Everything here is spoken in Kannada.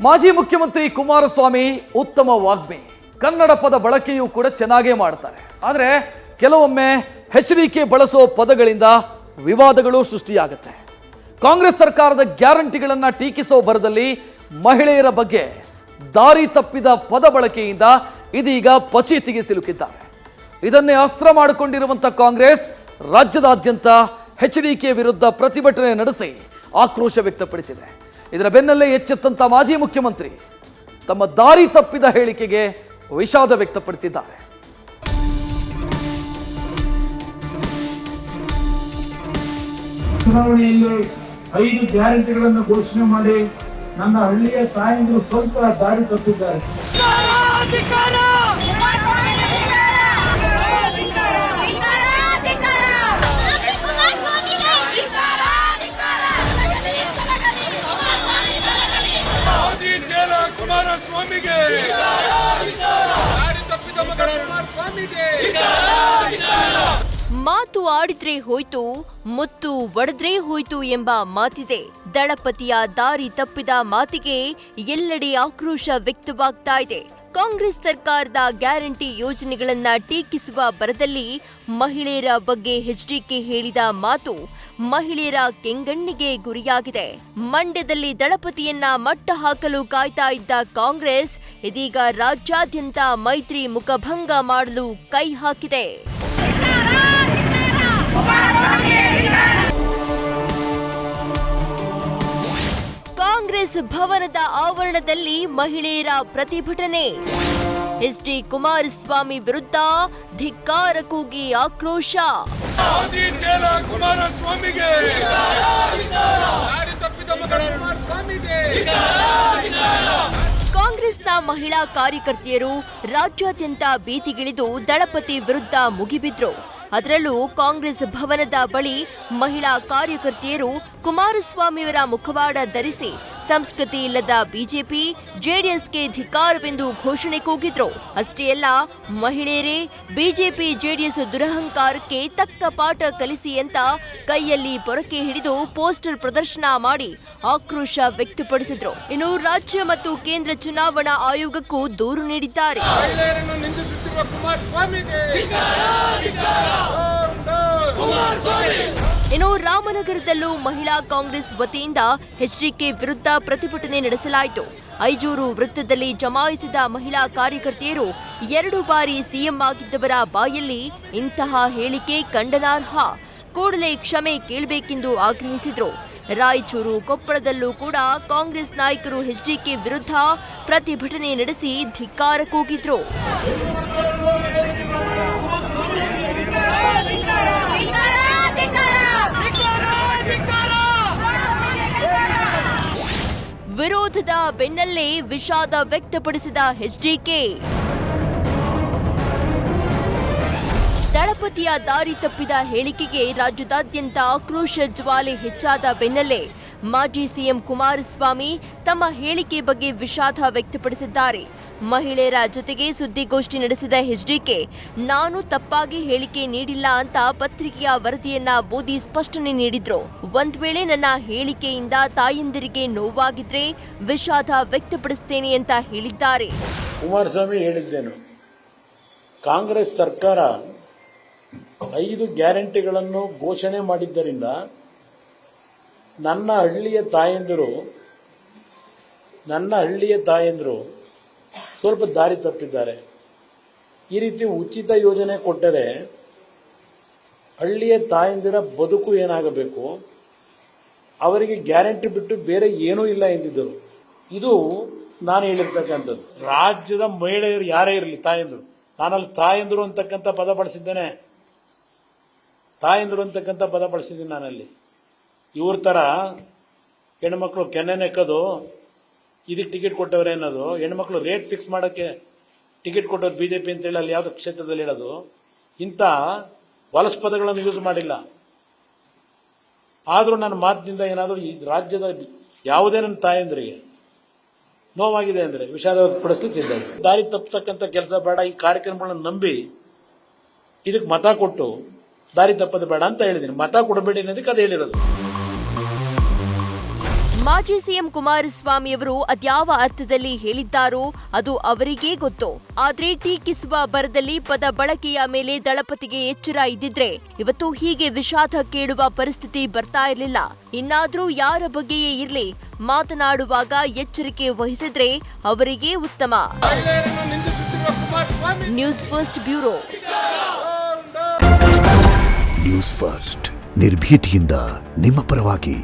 ಮಾಜಿ ಮುಖ್ಯಮಂತ್ರಿ ಕುಮಾರಸ್ವಾಮಿ ಉತ್ತಮ ವಾಗ್ಮಿ, ಕನ್ನಡ ಪದ ಬಳಕೆಯೂ ಕೂಡ ಚೆನ್ನಾಗೇ ಮಾಡ್ತಾರೆ. ಆದರೆ ಕೆಲವೊಮ್ಮೆ HDK ಬಳಸೋ ಪದಗಳಿಂದ ವಿವಾದಗಳು ಸೃಷ್ಟಿಯಾಗುತ್ತೆ. ಕಾಂಗ್ರೆಸ್ ಸರ್ಕಾರದ ಗ್ಯಾರಂಟಿಗಳನ್ನು ಟೀಕಿಸೋ ಭರದಲ್ಲಿ ಮಹಿಳೆಯರ ಬಗ್ಗೆ ದಾರಿ ತಪ್ಪಿದ ಪದ ಬಳಕೆಯಿಂದ ಇದೀಗ ಪಚೀತಿಗೆ ಸಿಲುಕಿದ್ದಾರೆ. ಇದನ್ನೇ ಅಸ್ತ್ರ ಮಾಡಿಕೊಂಡಿರುವಂಥ ಕಾಂಗ್ರೆಸ್ ರಾಜ್ಯದಾದ್ಯಂತ HDK ವಿರುದ್ಧ ಪ್ರತಿಭಟನೆ ನಡೆಸಿ ಆಕ್ರೋಶ ವ್ಯಕ್ತಪಡಿಸಿದೆ. ಇದರ ಬೆನ್ನಲ್ಲೇ ಎಚ್ಚೆತ್ತಂತ ಮಾಜಿ ಮುಖ್ಯಮಂತ್ರಿ ತಮ್ಮ ದಾರಿ ತಪ್ಪಿದ ಹೇಳಿಕೆಗೆ ವಿಷಾದ ವ್ಯಕ್ತಪಡಿಸಿದ್ದಾರೆ. ಚುನಾವಣೆಯಲ್ಲಿ 5 ಗ್ಯಾರಂಟಿಗಳನ್ನು ಘೋಷಣೆ ಮಾಡಿ ನನ್ನ ಹಳ್ಳಿಯ ತಾಯಂದಿರು ಸ್ವಲ್ಪ ದಾರಿ ತಪ್ಪಿದ್ದಾರೆ. ಮಾತು ಆಡಿದ್ರೆ ಹೋಯ್ತು, ಮುತ್ತು ಒಡೆದ್ರೆ ಹೋಯ್ತು ಎಂಬ ಮಾತಿದೆ. ದಳಪತಿಯ ದಾರಿ ತಪ್ಪಿದ ಮಾತಿಗೆ ಎಲ್ಲೆಡೆ ಆಕ್ರೋಶ ವ್ಯಕ್ತವಾಗ್ತಾ ಇದೆ. ಕಾಂಗ್ರೆಸ್ ಸರ್ಕಾರದ ಗ್ಯಾರಂಟಿ ಯೋಜನೆಗಳನ್ನ ಟೀಕಿಸುವ ಭರದಲ್ಲಿ ಮಹಿಳೆಯರ ಬಗ್ಗೆ HDK ಹೇಳಿದ ಮಾತು ಮಹಿಳೆಯರ ಕೆಂಗಣ್ಣಿಗೆ ಗುರಿಯಾಗಿದೆ. ಮಂಡ್ಯದಲ್ಲಿ ದಳಪತಿಯನ್ನ ಮಟ್ಟ ಹಾಕಲು ಕಾಯ್ತಾ ಇದ್ದ ಕಾಂಗ್ರೆಸ್ ಇದೀಗ ರಾಜ್ಯಾದ್ಯಂತ ಮೈತ್ರಿ ಮುಖಭಂಗ ಮಾಡಲು ಕೈ ಹಾಕಿದೆ. ಕಾಂಗ್ರೆಸ್ ಭವನದ ಆವರಣದಲ್ಲಿ ಮಹಿಳೆಯರ ಪ್ರತಿಭಟನೆ. HD ಕುಮಾರಸ್ವಾಮಿ ವಿರುದ್ಧ ಧಿಕ್ಕಾರ ಕೂಗಿ ಆಕ್ರೋಶ. ಕಾಂಗ್ರೆಸ್ನ ಮಹಿಳಾ ಕಾರ್ಯಕರ್ತೆಯರು ರಾಜ್ಯಾದ್ಯಂತ ಬೀದಿಗಿಳಿದು ದಳಪತಿ ವಿರುದ್ಧ ಮುಗಿಬಿದ್ರು. ಅದರಲ್ಲೂ ಕಾಂಗ್ರೆಸ್ ಭವನದ ಬಳಿ ಮಹಿಳಾ ಕಾರ್ಯಕರ್ತೆಯರು ಕುಮಾರಸ್ವಾಮಿಯವರ ಮುಖವಾಡ ಧರಿಸಿ ಸಂಸ್ಕೃತಿ ಇಲ್ಲದ ಬಿಜೆಪಿ ಜೆಡಿಎಸ್ಗೆ ಧಿಕ್ಕಾರವೆಂದು ಘೋಷಣೆ ಕೂಗಿದ್ರು. ಅಷ್ಟೇ ಅಲ್ಲ, ಮಹಿಳೆಯರೇ ಬಿಜೆಪಿ ಜೆಡಿಎಸ್ ದುರಹಂಕಾರಕ್ಕೆ ತಕ್ಕ ಪಾಠ ಕಲಿಸಿ ಅಂತ ಕೈಯಲ್ಲಿ ಪೊರಕೆ ಹಿಡಿದು ಪೋಸ್ಟರ್ ಪ್ರದರ್ಶನ ಮಾಡಿ ಆಕ್ರೋಶ ವ್ಯಕ್ತಪಡಿಸಿದ್ರು. ಇನ್ನು ರಾಜ್ಯ ಮತ್ತು ಕೇಂದ್ರ ಚುನಾವಣಾ ಆಯೋಗಕ್ಕೂ ದೂರು ನೀಡಿದ್ದಾರೆ. ಇನ್ನು ರಾಮನಗರದಲ್ಲೂ ಮಹಿಳಾ ಕಾಂಗ್ರೆಸ್ ವತಿಯಿಂದ HDK ವಿರುದ್ಧ ಪ್ರತಿಭಟನೆ ನಡೆಸಲಾಯಿತು. ಐಜೂರು ವೃತ್ತದಲ್ಲಿ ಜಮಾಯಿಸಿದ ಮಹಿಳಾ ಕಾರ್ಯಕರ್ತೆಯರು 2 ಬಾರಿ ಸಿಎಂ ಆಗಿದ್ದವರ ಬಾಯಲ್ಲಿ ಇಂತಹ ಹೇಳಿಕೆ ಖಂಡನಾರ್ಹ, ಕೂಡಲೇ ಕ್ಷಮೆ ಕೇಳಬೇಕೆಂದು ಆಗ್ರಹಿಸಿದ್ರು. ರಾಯಚೂರು, ಕೊಪ್ಪಳದಲ್ಲೂ ಕೂಡ ಕಾಂಗ್ರೆಸ್ ನಾಯಕರು HDK ವಿರುದ್ಧ ಪ್ರತಿಭಟನೆ ನಡೆಸಿ ಧಿಕ್ಕಾರ ಕೂಗಿದ್ರು. ವಿರೋಧದ ಬೆನ್ನಲ್ಲೇ ವಿಷಾದ ವ್ಯಕ್ತಪಡಿಸಿದ HDK. ದಳಪತಿಯ ದಾರಿ ತಪ್ಪಿದ ಹೇಳಿಕೆಗೆ ರಾಜ್ಯದಾದ್ಯಂತ ಆಕ್ರೋಶ ಜ್ವಾಲೆ ಹೆಚ್ಚಾದ ಬೆನ್ನಲ್ಲೇ ಮಾಜಿ ಸಿಎಂ ಕುಮಾರಸ್ವಾಮಿ ತಮ್ಮ ಹೇಳಿಕೆ ಬಗ್ಗೆ ವಿಷಾದ ವ್ಯಕ್ತಪಡಿಸಿದ್ದಾರೆ. ಮಹಿಳೆಯರ ಜೊತೆಗೆ ಸುದ್ದಿಗೋಷ್ಠಿ ನಡೆಸಿದ HDK, ನಾನು ತಪ್ಪಾಗಿ ಹೇಳಿಕೆ ನೀಡಿಲ್ಲ ಅಂತ ಪತ್ರಿಕೆಯ ವರದಿಯನ್ನ ಓದಿ ಸ್ಪಷ್ಟನೆ ನೀಡಿದ್ರು. ಒಂದ್ ವೇಳೆ ನನ್ನ ಹೇಳಿಕೆಯಿಂದ ತಾಯಂದಿರಿಗೆ ನೋವಾಗಿದ್ರೆ ವಿಷಾದ ವ್ಯಕ್ತಪಡಿಸುತ್ತೇನೆ ಅಂತ ಹೇಳಿದ್ದಾರೆ. ಕುಮಾರಸ್ವಾಮಿ ಹೇಳಿದ್ದೇನು, ಕಾಂಗ್ರೆಸ್ ಸರ್ಕಾರ 5 ಗ್ಯಾರಂಟಿಗಳನ್ನು ಘೋಷಣೆ ಮಾಡಿದ್ದರಿಂದ ನನ್ನ ಹಳ್ಳಿಯ ತಾಯಂದಿರು ಸ್ವಲ್ಪ ದಾರಿ ತಪ್ಪಿದ್ದಾರೆ. ಈ ರೀತಿ ಉಚಿತ ಯೋಜನೆ ಕೊಟ್ಟರೆ ಹಳ್ಳಿಯ ತಾಯಂದಿರ ಬದುಕು ಏನಾಗಬೇಕು, ಅವರಿಗೆ ಗ್ಯಾರಂಟಿ ಬಿಟ್ಟು ಬೇರೆ ಏನೂ ಇಲ್ಲ ಎಂದಿದ್ದರು. ಇದು ನಾನು ಹೇಳಿರ್ತಕ್ಕಂಥದ್ದು. ರಾಜ್ಯದ ಮಹಿಳೆಯರು ಯಾರೇ ಇರಲಿ, ತಾಯಂದಿರು, ನಾನಲ್ಲಿ ತಾಯಂದಿರು ಅಂತಕ್ಕಂಥ ಪದ ಬಳಸಿದ್ದೀನಿ ನಾನಲ್ಲಿ. ಇವ್ರ ಥರ ಹೆಣ್ಮಕ್ಳು ಕೆನ್ನೆ ನೆಕ್ಕೋದು, ಇದಕ್ಕೆ ಟಿಕೆಟ್ ಕೊಟ್ಟವ್ರೆ ಅನ್ನೋದು, ಹೆಣ್ಮಕ್ಳು ರೇಟ್ ಫಿಕ್ಸ್ ಮಾಡೋಕ್ಕೆ ಟಿಕೆಟ್ ಕೊಟ್ಟವ್ರು ಬಿಜೆಪಿ ಅಂತೇಳಿ ಅಲ್ಲಿ ಯಾವುದೋ ಕ್ಷೇತ್ರದಲ್ಲಿ ಹೇಳೋದು, ಇಂಥ ಹೊಲಸ ಪದಗಳನ್ನು ಯೂಸ್ ಮಾಡಿಲ್ಲ. ಆದರೂ ನನ್ನ ಮಾತಿನಿಂದ ಏನಾದರೂ ಈ ರಾಜ್ಯದ ಯಾವುದೇ ನನ್ನ ತಾಯಂದ್ರಿಗೆ ನೋವಾಗಿದೆ ಅಂದರೆ ವಿಷಾದ ಪಡಿಸ್ಲಿಕ್ಕಿದ್ದಾರೆ. ದಾರಿ ತಪ್ಪತಕ್ಕಂಥ ಕೆಲಸ ಬೇಡ, ಈ ಕಾರ್ಯಕ್ರಮಗಳನ್ನು ನಂಬಿ ಇದಕ್ಕೆ ಮತ ಕೊಟ್ಟು ದಾರಿ ತಪ್ಪದು ಬೇಡ ಅಂತ ಹೇಳಿದ್ದೀನಿ. ಮತ ಕೊಡಬೇಡಿ ಅನ್ನೋದಕ್ಕೆ ಅದು ಹೇಳಿರೋದು. ಮಾಜಿ ಸಿಎಂ ಕುಮಾರಸ್ವಾಮಿ ಅವರು ಅದ್ಯಾವ ಅರ್ಥದಲ್ಲಿ ಹೇಳಿದ್ದಾರೋ ಅದು ಅವರಿಗೇ ಗೊತ್ತು. ಆದ್ರೆ ಟೀಕಿಸುವ ಬರದಲ್ಲಿ ಪದ ಬಳಕೆಯ ಮೇಲೆ ದಳಪತಿಗೆ ಎಚ್ಚರ ಇದ್ದಿದ್ರೆ ಇವತ್ತು ಹೀಗೆ ವಿಷಾದ ಕೇಳುವ ಪರಿಸ್ಥಿತಿ ಬರ್ತಾ ಇರಲಿಲ್ಲ. ಇನ್ನಾದ್ರೂ ಯಾರ ಬಗ್ಗೆಯೇ ಇರ್ಲಿ, ಮಾತನಾಡುವಾಗ ಎಚ್ಚರಿಕೆ ವಹಿಸಿದ್ರೆ ಅವರಿಗೇ ಉತ್ತಮ. News first bureau. News first ನಿರ್ಭೀತಿಯಿಂದ ನಿಮ್ಮ ಪರವಾಗಿ.